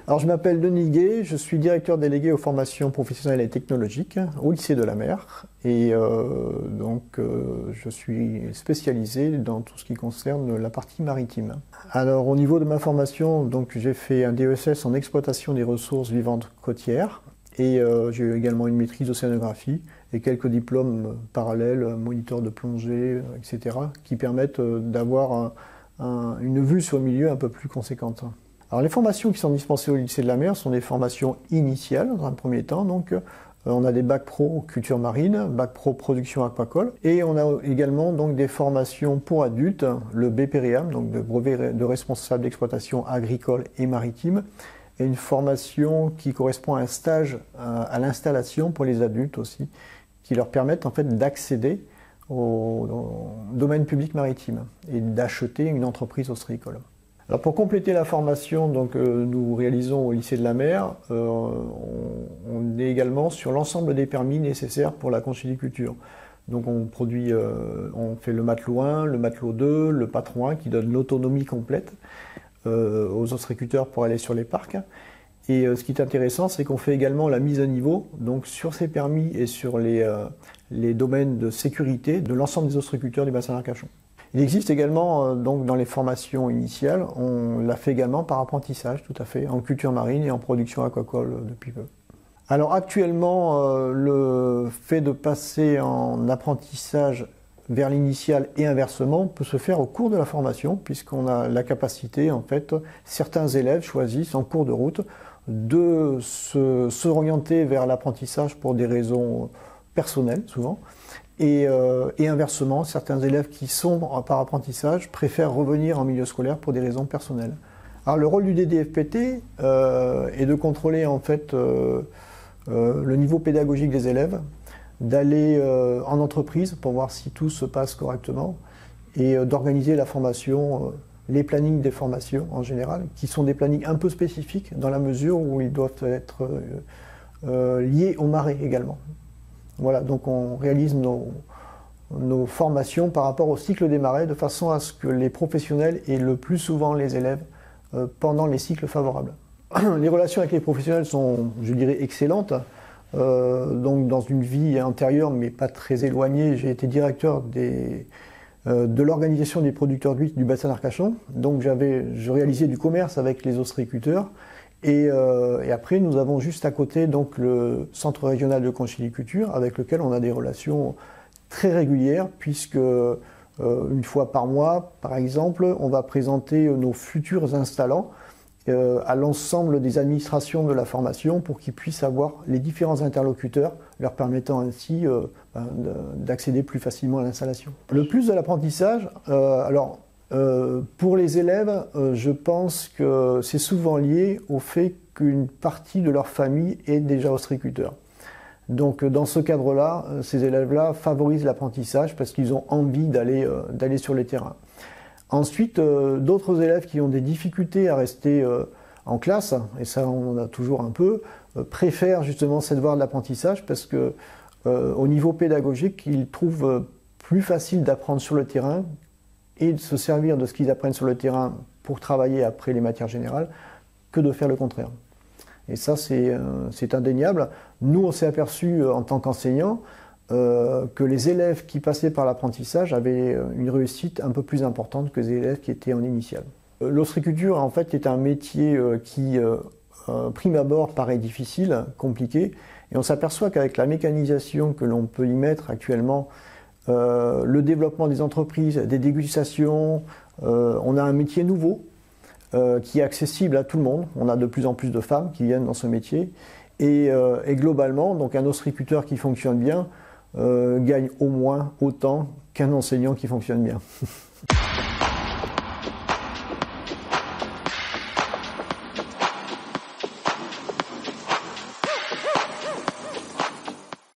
Alors je m'appelle Denis Gué, je suis directeur délégué aux formations professionnelles et technologiques au lycée de la Mer et je suis spécialisé dans tout ce qui concerne la partie maritime. Alors au niveau de ma formation, j'ai fait un DESS en exploitation des ressources vivantes côtières et j'ai eu également une maîtrise d'océanographie et quelques diplômes parallèles, moniteur de plongée, etc. qui permettent d'avoir une vue sur le milieu un peu plus conséquente. Alors les formations qui sont dispensées au lycée de la Mer sont des formations initiales dans un premier temps. On a des bacs pro culture marine, bac pro production aquacole et on a également des formations pour adultes, le BPREAM, donc de brevet de responsable d'exploitation agricole et maritime, et une formation qui correspond à un stage à l'installation pour les adultes aussi, qui leur permettent en fait d'accéder au domaine public maritime et d'acheter une entreprise ostréicole. Alors pour compléter la formation nous réalisons au lycée de la Mer, on est également sur l'ensemble des permis nécessaires pour la conchyliculture. Donc on fait le matelot 1, le matelot 2, le patron 1 qui donne l'autonomie complète aux ostréiculteurs pour aller sur les parcs. Et ce qui est intéressant, c'est qu'on fait également la mise à niveau sur ces permis et sur les domaines de sécurité de l'ensemble des ostréiculteurs du bassin d'Arcachon. Il existe également, dans les formations initiales, on l'a fait également par apprentissage, tout à fait, en culture marine et en production aquacole depuis peu. Alors actuellement, le fait de passer en apprentissage vers l'initial et inversement peut se faire au cours de la formation, puisqu'on a la capacité, en fait, certains élèves choisissent en cours de route de s'orienter vers l'apprentissage pour des raisons personnelles, souvent. Et inversement, certains élèves qui sont par apprentissage préfèrent revenir en milieu scolaire pour des raisons personnelles. Alors le rôle du DDFPT est de contrôler en fait le niveau pédagogique des élèves, d'aller en entreprise pour voir si tout se passe correctement et d'organiser la formation, les plannings des formations en général, qui sont des plannings un peu spécifiques dans la mesure où ils doivent être liés aux marées également. Voilà, donc on réalise nos formations par rapport au cycle des marées de façon à ce que les professionnels aient le plus souvent les élèves pendant les cycles favorables. Les relations avec les professionnels sont, je dirais, excellentes. Dans une vie antérieure, mais pas très éloignée, j'ai été directeur de l'organisation des producteurs d'huîtres du bassin d'Arcachon. Donc je réalisais du commerce avec les ostréiculteurs. Et après, nous avons juste à côté le centre régional de conchyliculture avec lequel on a des relations très régulières puisque une fois par mois, par exemple, on va présenter nos futurs installants à l'ensemble des administrations de la formation pour qu'ils puissent avoir les différents interlocuteurs, leur permettant ainsi d'accéder plus facilement à l'installation. Le plus de l'apprentissage, pour les élèves, je pense que c'est souvent lié au fait qu'une partie de leur famille est déjà ostréiculteur. Donc dans ce cadre-là, ces élèves-là favorisent l'apprentissage parce qu'ils ont envie d'aller sur les terrains. Ensuite, d'autres élèves qui ont des difficultés à rester en classe, et ça on en a toujours un peu, préfèrent justement cette voie de l'apprentissage parce que au niveau pédagogique, ils trouvent plus facile d'apprendre sur le terrain et de se servir de ce qu'ils apprennent sur le terrain pour travailler après les matières générales, que de faire le contraire. Et ça, c'est indéniable. Nous, on s'est aperçu en tant qu'enseignants que les élèves qui passaient par l'apprentissage avaient une réussite un peu plus importante que les élèves qui étaient en initiale. L'ostréiculture, en fait, est un métier qui, prime abord, paraît difficile, compliqué, et on s'aperçoit qu'avec la mécanisation que l'on peut y mettre actuellement, le développement des entreprises, des dégustations, on a un métier nouveau qui est accessible à tout le monde. On a de plus en plus de femmes qui viennent dans ce métier et globalement, un ostréiculteur qui fonctionne bien gagne au moins autant qu'un enseignant qui fonctionne bien.